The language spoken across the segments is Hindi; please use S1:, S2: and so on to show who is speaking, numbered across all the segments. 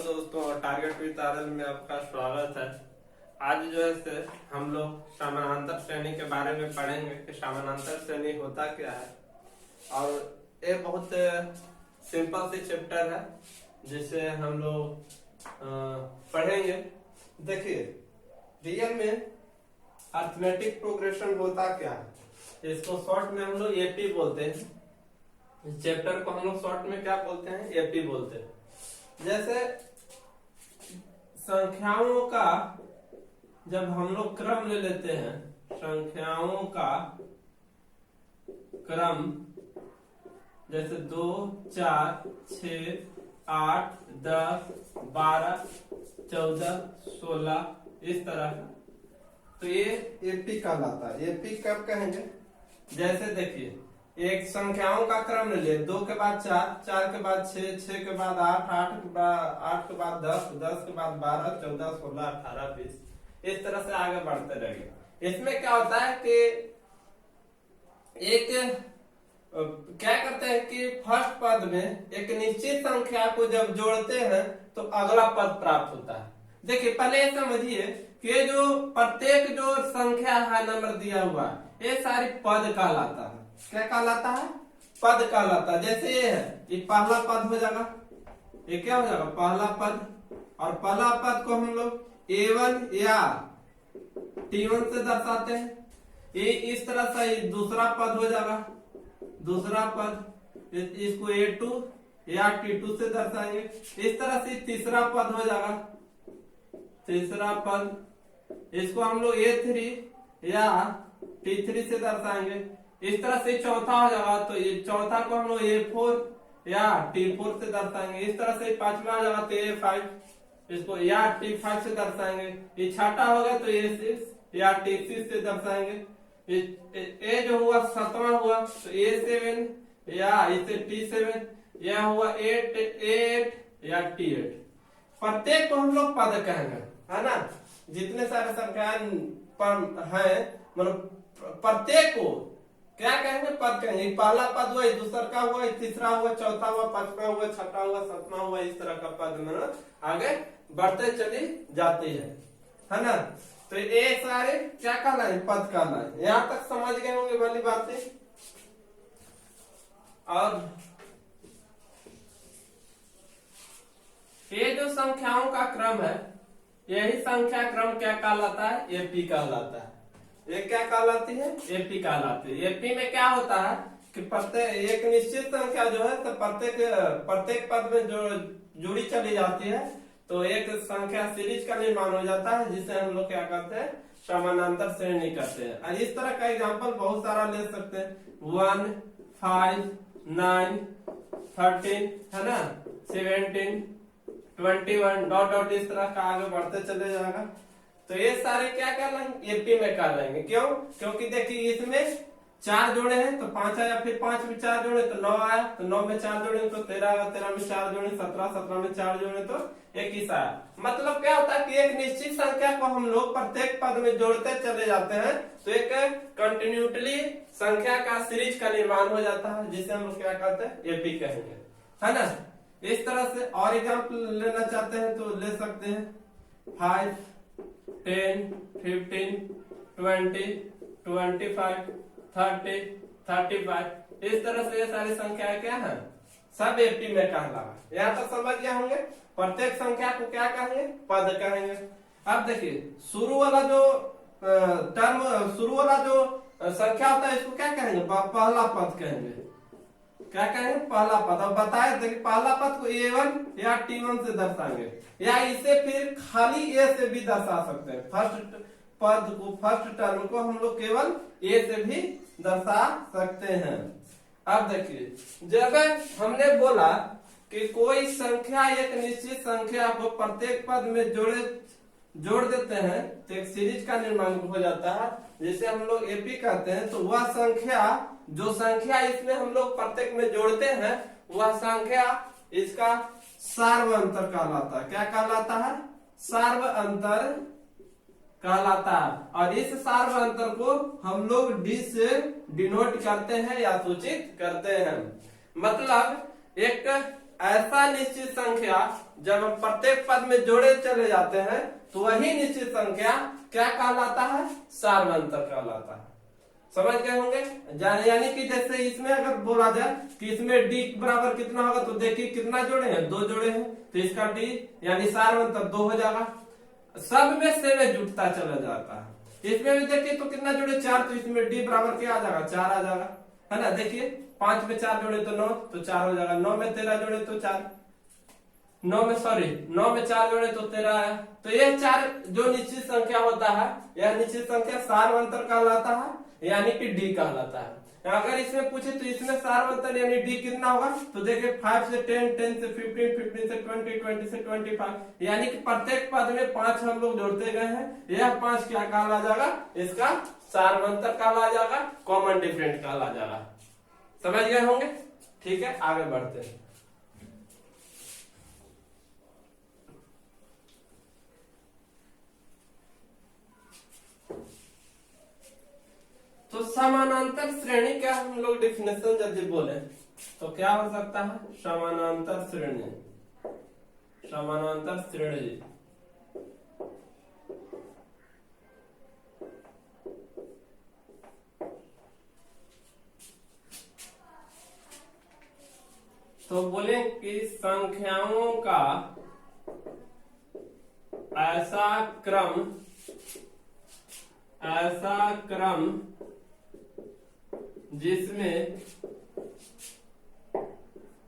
S1: दोस्तों, और टारगेट विद आरएल में आपका स्वागत है। आज जो है से हम लोग समानांतर श्रेणी के बारे में पढ़ेंगे कि समानांतर श्रेणी होता क्या है। और ये बहुत सिंपल सी चैप्टर है जिसे हम लोग पढ़ेंगे। देखिए, रियल में अरिथमेटिक प्रोग्रेशन होता क्या है, इसको शॉर्ट में हम लोग एपी बोलते हैं। इस चैप्टर को हम लोग शॉर्ट में क्या बोलते हैं, एपी बोलते हैं। जैसे संख्याओं का जब हम लोग क्रम ले लेते हैं, संख्याओं का क्रम जैसे 2, 4, 6, 8, 10, 12, 14, 16 इस तरह का, तो ये एपी कहलाता है। एपी कब कहेंगे, जैसे देखिए एक संख्याओं का क्रम ले लिए, 2 के बाद 4, 4 के बाद 6, 6 के बाद 8, 8 के बाद 10, 10 के बाद 12, 14, 16, 18, 20 इस तरह से आगे बढ़ते रहेंगे। इसमें क्या होता है कि एक क्या करते हैं कि फर्स्ट पद में एक निश्चित संख्या को जब जोड़ते हैं तो अगला पद प्राप्त होता है। देखिए पहले ये समझिए कि जो प्रत्येक जो संख्या है नंबर दिया हुआ ये सारी पद कहलाता है। क्या कहलाता है, पद कहलाता है। जैसे ये है, ये पहला पद हो जाएगा, ये क्या हो जाएगा पहला पद। और पहला पद को हम लोग A1 या T1 से दर्शाते हैं। ये इस तरह से ये दूसरा पद हो जाएगा, दूसरा पद इसको A2 या T2 से दर्शाएंगे। इस तरह से तीसरा पद हो जाएगा, तीसरा पद इसको हम लोग A3 या T3 से दर्शाएंगे। इस तरह से चौथा हो जाएगा, तो ये चौथा को हम लोग A4 या T4 से दर्शाएंगे। इस तरह से पांचवा हो जाएगा तो A5 इसको या T5 से दर्शाएंगे। ये छठा होगा तो A6 या T6 से दर्शाएंगे। ए जो हुआ सातवां हुआ तो A7 या इसे T7, यह हुआ A8 या T8। प्रत्येक को हम लोग पद कहेंगे, है ना। जितने सारे संख्याएं है मतलब प्रत्येक को क्या कहेंगे, पद कहेंगे। पहला पद हुआ, दूसरा का हुआ, तीसरा हुआ, चौथा हुआ, पांचवा हुआ, छठा हुआ, सातवां हुआ, इस तरह का पद में आगे बढ़ते चली जाती है ना। तो ये सारे क्या कहलाए, पद कहलाए। यहाँ तक समझ गए होंगे वाली बातें। और ये जो संख्याओं का क्रम है, यही संख्या क्रम क्या कहलाता है, एपी कहलाता है। ये क्या कहलाती है, एपी कहलाती है। एपी में क्या होता है कि प्रत्येक एक निश्चित संख्या जो है तो प्रत्येक पद में जो जुड़ी चली जाती है तो एक संख्या सीरीज का निर्माण हो जाता है, जिसे हम लोग क्या करते हैं, समानांतर श्रेणी करते हैं। और इस तरह का एग्जाम्पल बहुत सारा ले सकते हैं, 1, 5, 9, 13 है ना, 17, 21 डॉट डॉट इस तरह का आगे बढ़ते चले जाएगा। तो ये सारे क्या कहलाएंगे, एपी में कहलाएंगे। क्यों, क्योंकि देखिए इसमें 4 जोड़े हैं तो 5 आया, फिर 5 में 4 जोड़े तो 9 आया, तो 9 में 4 जोड़े तो 13 आया, 13 में 4 जोड़े 17, 17 में 4 जोड़े तो 21 आया। मतलब क्या होता है कि एक निश्चित संख्या को हम लोग प्रत्येक पद में जोड़ते चले जाते हैं तो एक कंटिन्यूटली संख्या का सीरीज का निर्माण हो जाता है, जिसे हम लोग क्या कहते हैं, एपी कहेंगे, है ना। इस तरह से और एग्जाम्पल लेना चाहते हैं तो ले सकते हैं, 5, 10, 15, 20, 25, 30, 35 इस तरह से ये सारी संख्याएं क्या है, सब एपी में कहलावा। यहाँ तक समझ गए होंगे। प्रत्येक संख्या को क्या कहेंगे, पद कहेंगे। अब देखिए शुरू वाला जो शुरू वाला जो संख्या होता है इसको क्या कहेंगे, पहला पद कहेंगे। क्या कहेंगे, पहला पद। अब बताए देखिए पहला पद को A1 या T1 से दर्शाएंगे, या इसे फिर खाली A से भी दर्शा सकते हैं। फर्स्ट पद को, फर्स्ट टर्म को हम लोग केवल A से भी दर्शा सकते हैं। अब देखिए जब हमने बोला कि कोई संख्या एक निश्चित संख्या को प्रत्येक पद में जोड़ देते हैं तो एक सीरीज का निर्माण हो जाता है, जिसे हम लोग एपी कहते हैं। तो वह संख्या, जो संख्या इसमें हम लोग प्रत्येक में जोड़ते हैं, वह संख्या इसका सार्व अंतर कहलाता है। क्या कहलाता है, सार्व अंतर कहलाता है। और इस सार्व अंतर को हम लोग डी से डिनोट करते हैं या सूचित करते हैं। मतलब एक ऐसा निश्चित संख्या जब हम प्रत्येक पद में जोड़े चले जाते हैं तो वही निश्चित संख्या क्या कहलाता है, सार्वंतर कहलाता है। समझ गए होंगे। यानी कि जैसे इसमें अगर बोला जाए कि इसमें डी बराबर कितना होगा, तो देखिए कितना जोड़े हैं, 2 जोड़े हैं, तो इसका डी यानी सार्वंतर 2 हो जाएगा। सब में से में जुटता चला जाता है। इसमें भी देखिए तो कितना जोड़े, 4, तो इसमें डी बराबर क्या आ जाएगा, 4 आ जाएगा, है ना। देखिए 5 में 4 जोड़े तो 9, तो 4 हो जाएगा। 9 में 13 जोड़े तो 4, 9 में 4 जोड़े तो 13 है। तो ये 4 जो निश्चित संख्या होता है, यह निश्चित संख्या सार्वंतर कहलाता है, यानी कि डी कहलाता है। अगर इसमें पूछे तो इसमें सार्वंतर यानी डी कितना होगा, तो देखिए 5 से 10, 10 से 15, 15 से 20, 20 से 25, यानी कि प्रत्येक पद में 5 हम लोग जोड़ते गए हैं। यह 5 क्या कहला जाएगा, इसका सार्वंतर कहला जाएगा, कॉमन डिफरेंट कहला जाएगा। समझ गए होंगे। ठीक है, आगे बढ़ते हैं। तो समानांतर श्रेणी का हम लोग डेफिनेशन यदि बोले तो क्या हो सकता है, समानांतर श्रेणी, समानांतर श्रेणी तो बोले कि संख्याओं का ऐसा क्रम जिसमें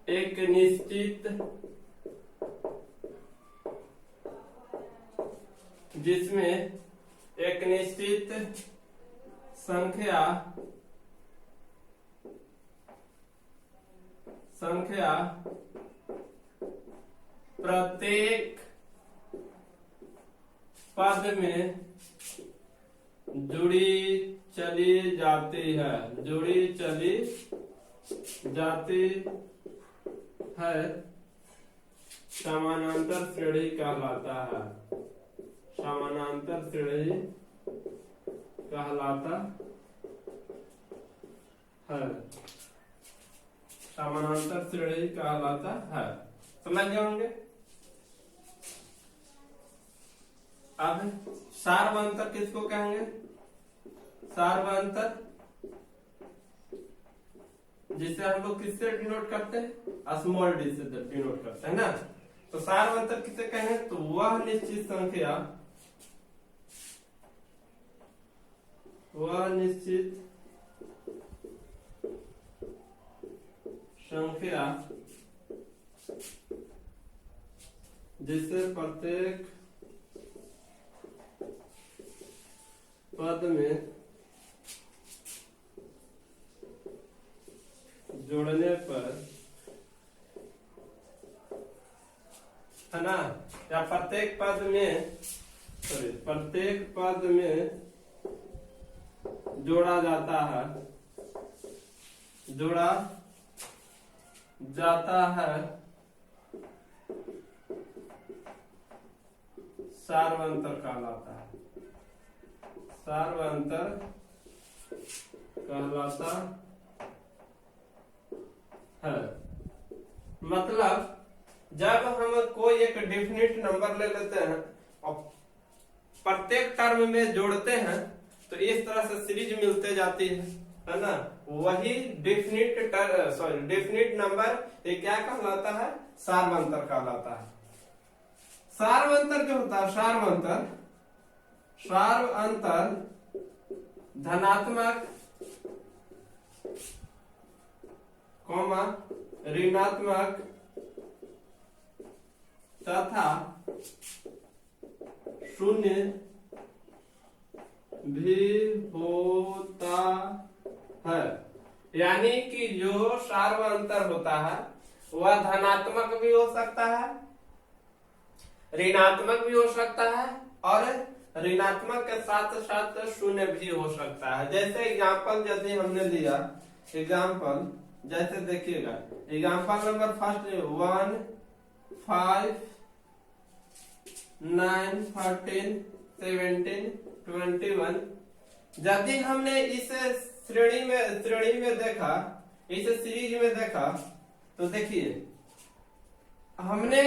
S1: एक निश्चित संख्या प्रत्येक पद में जुड़ी चली जाती है, समानांतर श्रेणी कहलाता है, समानांतर श्रेणी कहलाता है, समानांतर श्रेणी कहलाता है। समझ गए होंगे। अब सार्वंतर किसको कहेंगे, सार्वंतर जिसे हम लोग किससे डिनोट करते हैं, स्मॉल डी से डिनोट करते हैं ना। तो सार्वंतर किसे कहेंगे, तो वह निश्चित संख्या जिसे प्रत्येक पद में जोड़ने पर, है ना, या प्रत्येक पद में जोड़ा जाता है सार्वंतर कहलाता है, सार्वंतर कहलाता है। मतलब जब हम कोई एक डेफिनिट नंबर ले लेते हैं और प्रत्येक टर्म में जोड़ते हैं तो इस तरह से सीरीज मिलते जाती है ना। वही डेफिनिट नंबर ये क्या कहलाता है, सार्वंतर कहलाता है। सार्वंतर जो होता है, सार्वंतर धनात्मक कॉमा ऋणात्मक तथा शून्य भी होता है। यानी कि जो सार्वंतर होता है वह धनात्मक भी हो सकता है, ऋणात्मक भी हो सकता है और ऋणात्मक के साथ साथ शून्य भी हो सकता है। जैसे एग्जाम्पल यदि हमने लिया, एग्जाम्पल जैसे देखिएगा, एग्जाम्पल नंबर फर्स्ट 1, 5, 9, 14, 17, 21। यदि हमने इस श्रेणी में देखा, इस सीरीज में देखा तो देखिए हमने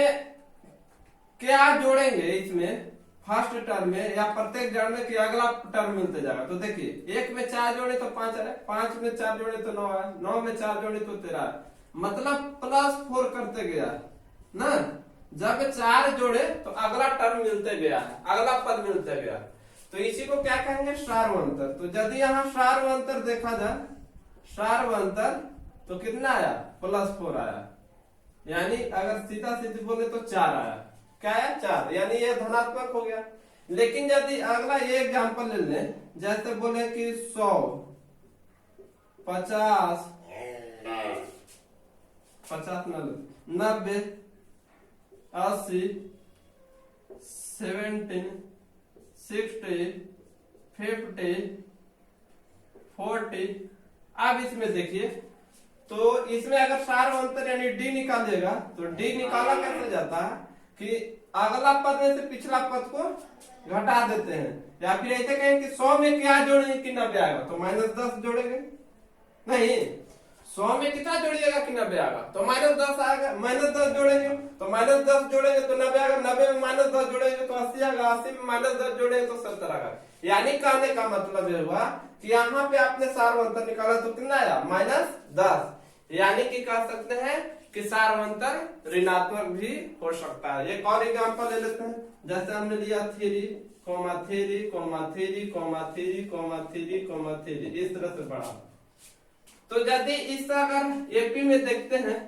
S1: क्या जोड़ेंगे इसमें फर्स्ट टर्म में या प्रत्येक जड़ में कि अगला टर्म मिलते जाएगा। तो देखिए 1 में 4 जोड़े तो 5 है, 5 में 4 जोड़े तो 9 है, 9 में 4 जोड़े तो 13 है, मतलब +4 करते गया ना। जब 4 जोड़े तो अगला टर्म मिलते गया है, अगला पद मिलते गया। तो इसी को क्या कहेंगे, सार्वंतर। तो यदि यहाँ सार्वंतर देखा जाए, सार्वंतर तो कितना आया, +4 आया, यानी अगर सीधा सीधी बोले तो 4 आया। क्या है, 4, यानी ये धनात्मक हो गया। लेकिन यदि अगला ये एग्जाम्पल ले लें, जैसे बोले कि 100, 50, 90, 80, 70, 60, 50, 40। अब इसमें देखिए, तो इसमें अगर सार्वंतर यानी डी निकालिएगा तो डी निकाला कैसे जाता है कि अगला पद में से पिछला पद को घटा देते हैं, या फिर ऐसे कहें कि 100 में क्या जोड़ेंगे कि 90 आएगा, तो -10 जोड़ेंगे। नहीं, 100 में कितना जोड़िएगा कि 90 आएगा, तो -10 आएगा। -10 जोड़ेंगे तो -10 जोड़ेंगे तो 90 आएगा, 90 में -10 जोड़ेंगे तो 80 आएगा, 80 में -10 जोड़ेंगे तो 70 आएगा। यानी कहने का मतलब ये हुआ कि यहाँ पे आपने सार्वंतर निकाला तो कितना आया, -10। यानी कि कह सकते हैं कि सार्वंतर ऋणात्मक भी हो सकता है। एक और एग्जांपल ले लेते हैं, जैसे हमने लिया 3, 3, 3, 3, इस तरह से बढ़ा। तो यदि इस अगर एपी में देखते हैं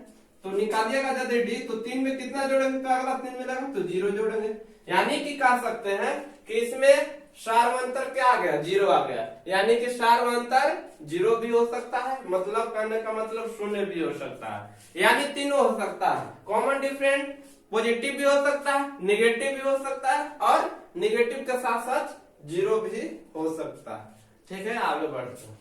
S1: तो निकालिएगा यदि डी, तो 3 में कितना जोड़ेंगे तो अगला 3 मिलेगा तो 0 जोड़ेंगे। यानी कि कह सकते हैं कि इसमें सार्वंतर क्या आ गया, 0 आ गया। यानी कि सार्वंतर 0 भी हो सकता है, मतलब कहने का मतलब 0 भी हो सकता है, यानी तीनों हो सकता है। कॉमन डिफरेंट पॉजिटिव भी हो सकता है, निगेटिव भी हो सकता है, और निगेटिव के साथ साथ 0 भी हो सकता है। ठीक है, आगे बढ़ते हैं।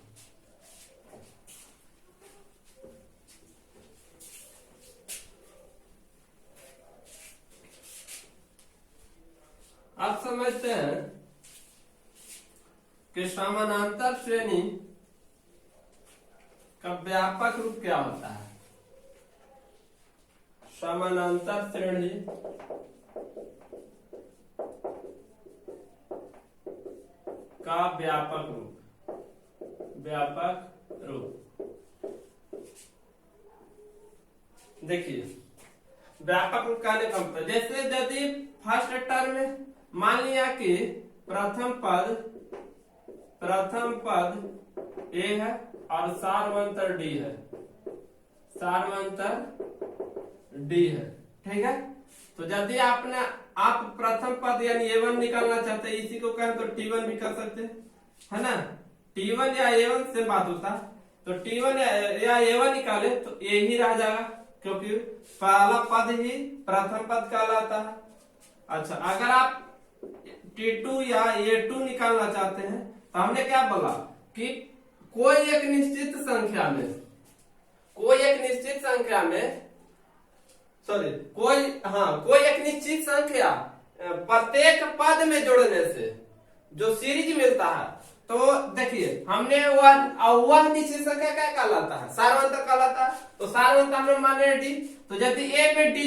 S1: आप समझते हैं कि समानांतर श्रेणी का व्यापक रूप क्या होता है। समानांतर श्रेणी का व्यापक रूप देखिए, व्यापक रूप कहने का मतलब, जैसे यदि फर्स्ट टर्म में मान लिया कि प्रथम पद ए है और सार्वंतर डी है, ठीक है। तो यदि आप प्रथम पद यानी A1 निकालना चाहते हैं, इसी को कहें तो T1 भी कर सकते हैं, है ना। T1 या A1 से बात होता, तो T1 या A1 निकाले तो A ही रह जाएगा, क्योंकि पहला पद ही प्रथम पद कहलाता है। अच्छा, अगर आप T2 या A2 निकालना चाहते हैं तो हमने क्या बोला कि कोई एक निश्चित संख्या प्रत्येक पद में जोड़ने से जो सीरीज मिलता है। तो देखिए, हमने वह निश्चित संख्या क्या कहलाता है, सार्वंतर कहलाता है। तो सार्वंतर हमने माने डी, तो यदि ए में डी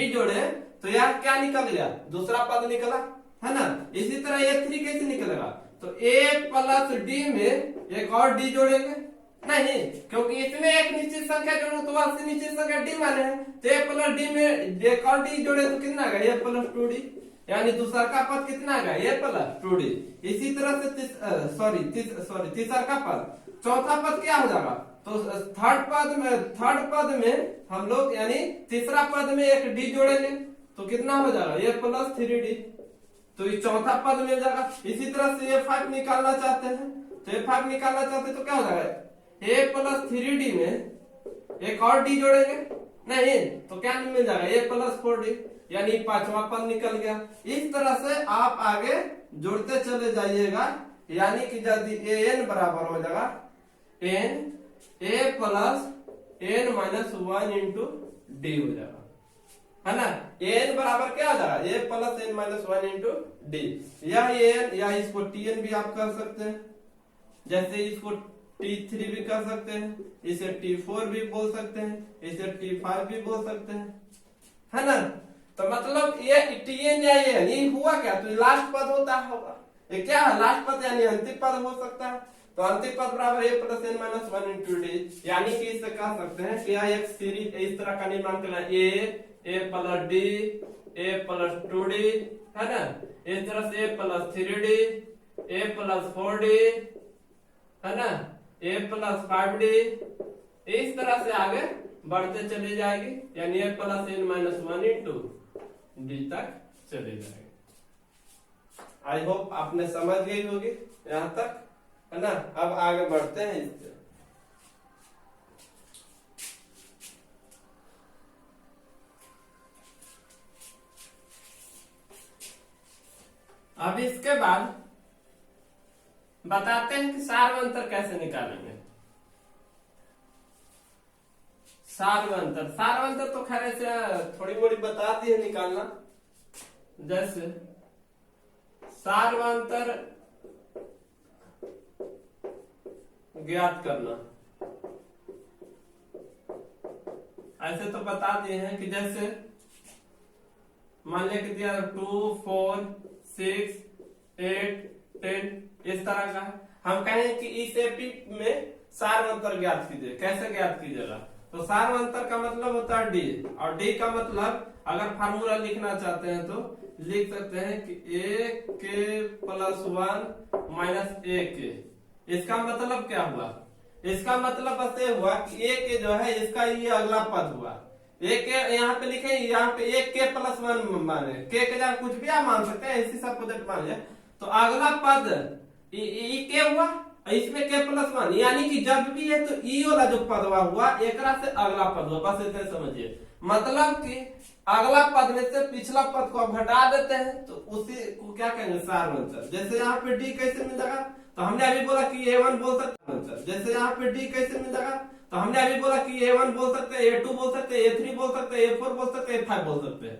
S1: जोड़े तो यार क्या निकल गया, दूसरा पद निकला, है ना। इसी तरह A3 कैसे निकलेगा, तो A प्लस डी में एक और डी जोड़ेंगे नहीं, क्योंकि इसमें एक निश्चित संख्या जोड़ो तो वह निश्चित संख्या डी माने हैं, तो A प्लस डी में एक और डी जोड़े तो कितना आएगा, A प्लस 2D, यानी दूसरा का पद कितना आएगा, A प्लस 2D। इसी तरह से तीसरा का पद, चौथा पद क्या हो जाएगा, तो थर्ड पद में हम लोग यानी तीसरा पद में एक डी जोड़ेंगे तो कितना हो जाएगा, A प्लस 3D, तो ये चौथा पद मिल जाएगा। इसी तरह से A5 निकालना चाहते हैं, तो A5 निकालना चाहते हैं तो क्या हो जाएगा, A प्लस 3D में एक और डी जोड़ेंगे नहीं, तो क्या मिल जाएगा, A प्लस 4D, यानी पांचवा पद निकल गया। इस तरह से आप आगे जोड़ते चले जाइएगा, यानी कि यदि an बराबर हो जाएगा n A plus n minus 1 into D हो जाएगा, है ना। an बराबर क्या हो जाएगा, A plus n minus 1 into D. यह an या इसको Tn भी आप कर सकते हैं, जैसे इसको T3 भी कह सकते हैं, इसे T4 भी बोल सकते हैं, इसे T5 भी बोल सकते हैं, है ना। तो मतलब ये Tn या ये हुआ क्या, तो लास्ट पद होता होगा, ये क्या है लास्ट पद यानी अंतिम पद हो सकता है। तो अंतिम पद बराबर a plus n minus 1 into D, यानी कि इससे कह सकते हैं कि यह एक सीरीज इस तरह का निर्माण करना a plus D a plus 2d, है ना, इस तरह से a plus 3d a plus 4d, है ना, a प्लस 5d, इस तरह से आगे बढ़ते चली जाएगी, यानी a plus n minus 1 into D तक चली जाएगी। आई होप आपने समझ गई होगी यहाँ तक, है ना। अब आगे बढ़ते हैं इससे। अब इसके बाद बताते हैं कि सार्वंतर कैसे निकालेंगे। सार्वंतर तो खैर ऐसे थोड़ी मोड़ी बता दी है निकालना। जैसे सार्वंतर ज्ञात करना, ऐसे तो बता दिए हैं कि जैसे मान लिया कि दिया 2 4 6 8 10 इस तरह का हम कहें कि इस एपी में सार्वंतर ज्ञात कीजिए। कैसे ज्ञात कीजिएगा, तो सार्वंतर का मतलब होता है डी, और डी का मतलब अगर फार्मूला लिखना चाहते हैं तो लिख सकते हैं कि a के प्लस 1 माइनस a के। इसका मतलब क्या हुआ, इसका मतलब बस ये हुआ कि a के जो है इसका ये अगला पद हुआ। a के यहाँ पे लिखे, यहाँ पे a के प्लस 1 माने k के जगह कुछ भी आप मान सकते हैं, इसी सब प्रोजेक्ट मान लिया। तो अगला पद ई के हुआ, इसमें के प्लस 1, यानी कि जब भी है तो ई वाला जो पद हुआ एक से अगला पद हुआ, बस इतने समझिए। मतलब कि अगला पद में से पिछला पद को आप घटा देते हैं तो उसी को क्या कहेंगे सार्वंतर। जैसे यहाँ पे डी कैसे मिलेगा, तो हमने अभी बोला कि a1 बोल सकते हैं। जैसे यहाँ पे डी कैसे मिलेगा, तो हमने अभी बोला कि a1 बोल सकते हैं, a2 बोल सकते हैं, a3 बोल सकते हैं, a4 बोल सकते हैं, a5 बोल सकते हैं।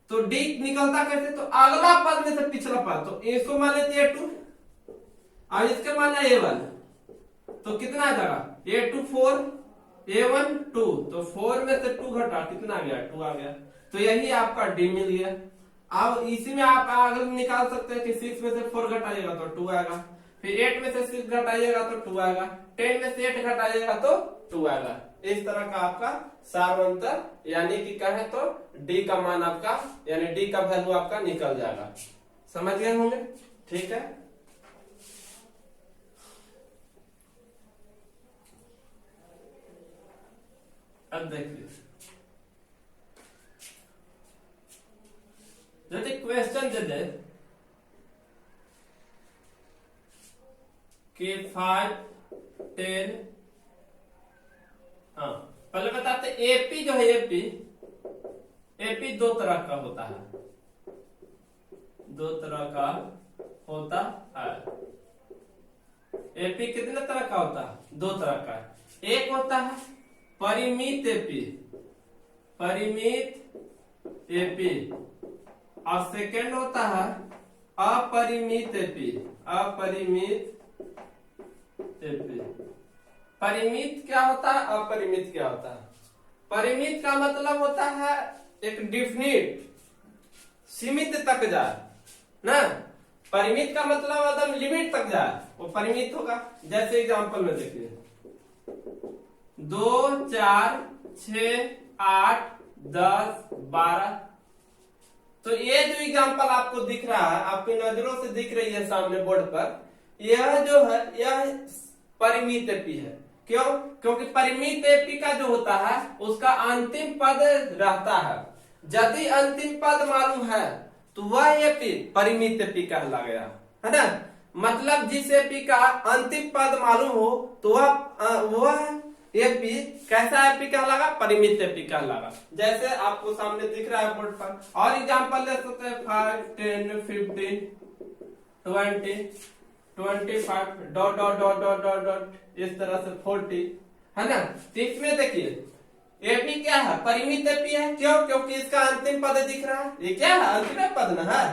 S1: तो डी निकलता कैसे, तो अगला पद में से पिछला पद, तो इसको मान लेते a2 और इसके माना a1, तो कितना आ जाएगा a2 4 a1 2, तो 4 में से 2 घटा कितना आ गया 2 आ गया। तो यही आपका डी मिल गया। अब इसी में आप आगे निकाल सकते हैं कि 6 में से 4 घटाइएगा तो 2 आएगा, फिर 8 में से 6 घटाइएगा तो 2 आएगा, 10 में से 8 घटाइएगा तो 2 आएगा। इस तरह का आपका सार्वंतर यानी कि कहे तो डी का मान आपका यानी डी का वैल्यू आपका निकल जाएगा। समझ गए होंगे, ठीक है। अब देखिए, यदि क्वेश्चन दे दे कि 5 10, हाँ पहले बताते एपी जो है एपी दो तरह का होता है, दो तरह का होता है। एपी कितने तरह का होता है, दो तरह का। एक होता है परिमित एपी, परिमित एपी, और सेकेंड होता है अपरिमित एपी, अपरिमित एपी। परिमित क्या होता है, अपरिमित क्या होता है। परिमित का मतलब होता है एक डिफिनिट, सीमित तक जाए ना। परिमित का मतलब एकदम लिमिट तक जाए, वो परिमित होगा। जैसे एग्जांपल में देखिए 2 4 6 8 10 12। तो ये जो एग्जांपल आपको दिख रहा है, आपकी नजरों से दिख रही है सामने बोर्ड पर, यह जो है यह परिमित एपी है। क्यों, क्योंकि परिमित एपी का जो होता है उसका अंतिम पद रहता है। यदि अंतिम पद मालूम है तो वह एपी परिमित एपी कहला गया, है ना। मतलब जिस एपी का अंतिम पद मालूम हो तो वह एपी कैसा एपी कहलागा, परिमित एपी कहलागा। जैसे आपको सामने दिख रहा है बोर्ड पर। और एग्जांपल ले सकते हैं 5 10 15 20 25 dot dot dot dot dot dot, इस तरह से 40, है ना। तो इसमें देखिए एपी क्या है, परिमित एपी है। क्यों, क्योंकि इसका अंतिम पद दिख रहा है। ये क्या है, अंतिम पद ना है,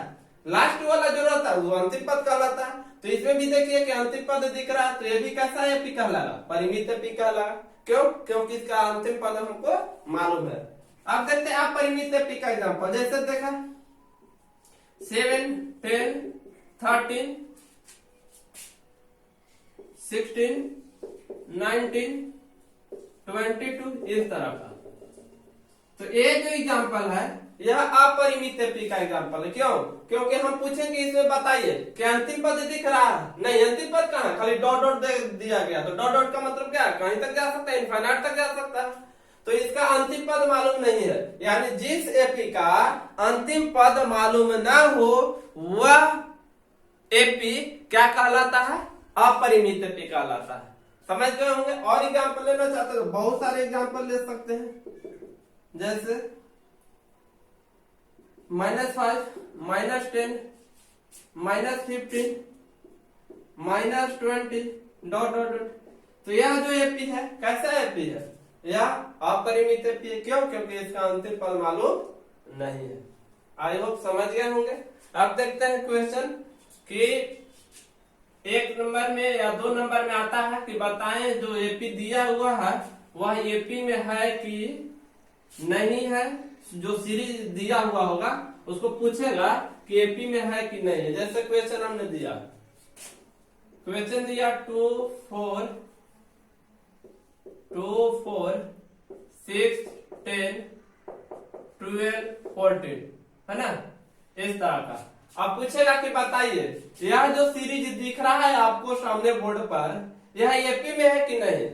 S1: लास्ट वाला जो रहता है वो अंतिम पद कहलाता है। तो इसमें भी देखिए कि अंतिम पद दिख रहा है, तो ये भी कैसा एपी कहलाएगा, परिमित एपी कहलाएगा। क्यों? क्योंकि इसका अंतिम पद हमको मालूम है। अब देखते हैं आप परिमित एपी का एग्जाम्पल, जैसे देखा 7, 10, 13, 16, 19, 22 इस तरह का। तो ये जो एग्जाम्पल है यह अपरिमित एपी का एग्जाम्पल है। क्यों? क्योंकि हम पूछेंगे इसमें बताइए कि अंतिम पद दिख रहा है, नहीं अंतिम पद कहाँ, खाली डॉट डॉट दे दिया गया। तो डॉट डॉट का मतलब क्या है, कहीं तक जा सकता है, इनफाइनाइट तक जा सकता है। तो इसका अंतिम पद मालूम नहीं है, यानी जिस एपी का अंतिम पद मालूम ना हो वह एपी क्या कहलाता है, अपरिमित एपी कहलाता है। समझ गए होंगे। और एग्जाम्पल लेना चाहते हो बहुत सारे एग्जाम्पल ले सकते हैं, जैसे -5, -10, -15, -20 डॉट डॉट डॉट। तो यह जो एपी है कैसा एपी है, यह अपरिमित एपी है। क्यों? क्योंकि इसका अंतिम पद मालूम नहीं है। आई होप समझ गए होंगे। अब देखते हैं क्वेश्चन कि 1 नंबर में या 2 नंबर में आता है कि बताएं जो एपी दिया हुआ है वह एपी में है कि नहीं है। जो सीरीज दिया हुआ होगा उसको पूछेगा कि एपी में है कि नहीं है। जैसे क्वेश्चन हमने दिया, क्वेश्चन दिया 2, 4, 6, 10, 12, 14 है ना, इस तरह का। अब पूछेगा कि बताइए यह जो सीरीज दिख रहा है आपको सामने बोर्ड पर, यह एपी में है कि नहीं।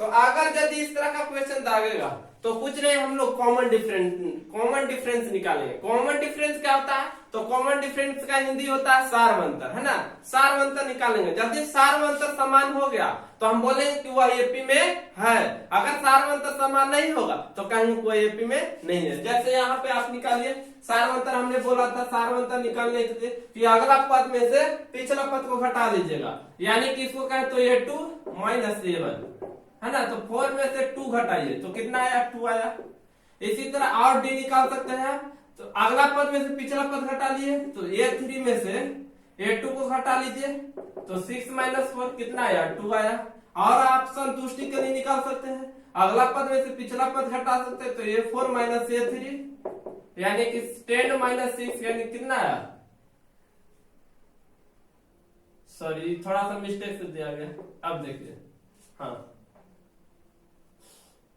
S1: तो अगर यदि इस तरह का क्वेश्चन दागेगा तो कुछ नहीं, हम लोग कॉमन डिफरेंस निकालेंगे। कॉमन डिफरेंस क्या होता है, तो कॉमन डिफरेंस का हिंदी होता है सारवंतर, है ना। सारवंतर निकालेंगे। यदि सारवंतर समान हो गया तो हम बोलेंगे कि वह एपी में है। अगर सारवंतर समान नहीं होगा तो कहेंगे वह एपी में नहीं है। जैसे यहाँ पे आप निकालिए सारवंतर, हमने बोला था सारवंतर निकालने के लिए कि अगला पद में से पिछला पद को घटा लीजिएगा, यानी कि इसको कहें तो A2 - A1 है ना। तो 4 में से 2 घटाइए तो कितना आया, 2 आया। इसी तरह और डी निकाल सकते हैं। तो अगला पद में से पिछला पद घटा लिए तो A3 में से A2 को घटा लीजिए तो 6 - 4 कितना आया, 2 आया। और आप संतुष्टि के लिए निकाल सकते हैं, अगला पद में से पिछला पद घटा सकते हैं तो A4 - A3 यानी कि 10 - 6 यानी कितना आया, सॉरी थोड़ा सा मिस्टेक से दिया गया। अब देखिए, हाँ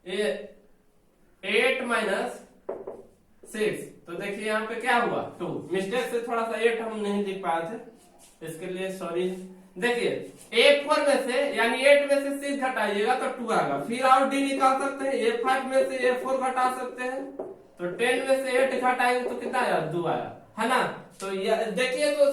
S1: 8 - 6, तो देखिए यहाँ पे क्या हुआ, 2। मिस्टेक से थोड़ा सा 8 हम नहीं लिख पाए थे, इसके लिए सॉरी। देखिए A4 में से यानी 8 में से 6 घटाइएगा तो 2 आएगा। फिर और डी निकाल सकते हैं, A5 में से A4 घटा सकते हैं तो 10 में से 8 घटाएंगे तो कितना आया, 2 आया, है ना। तो देखिए तो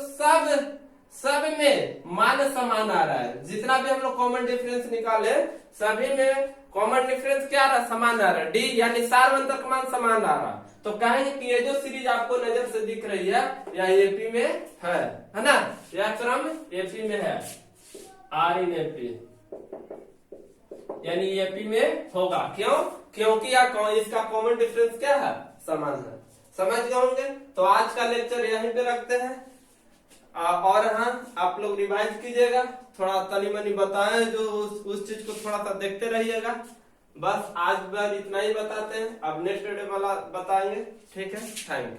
S1: सब में मान समान आ रहा है। जितना भी हम लोग कॉमन डिफरेंस निकाले सभी में कॉमन डिफरेंस क्या आ रहा है, समान आ रहा है। डी यानी सारवंतर का मान समान आ रहा है। तो कहेंगे कि ये जो सीरीज आपको नजर से दिख रही है यह एपी में है ना। यह क्रम एपी में है, आर इन एपी यानी एपी में होगा। क्यों? क्योंकि इसका कॉमन डिफरेंस क्या है, समान है। समझ गए होंगे। तो आज का लेक्चर यहीं पे रखते हैं। और हाँ आप लोग रिवाइज कीजिएगा, थोड़ा तनी मनी बताएं जो उस चीज को थोड़ा सा देखते रहिएगा। बस आज बार इतना ही बताते हैं, अब नेक्स्ट वीडियो वाला बताएंगे। ठीक है, थैंक यू।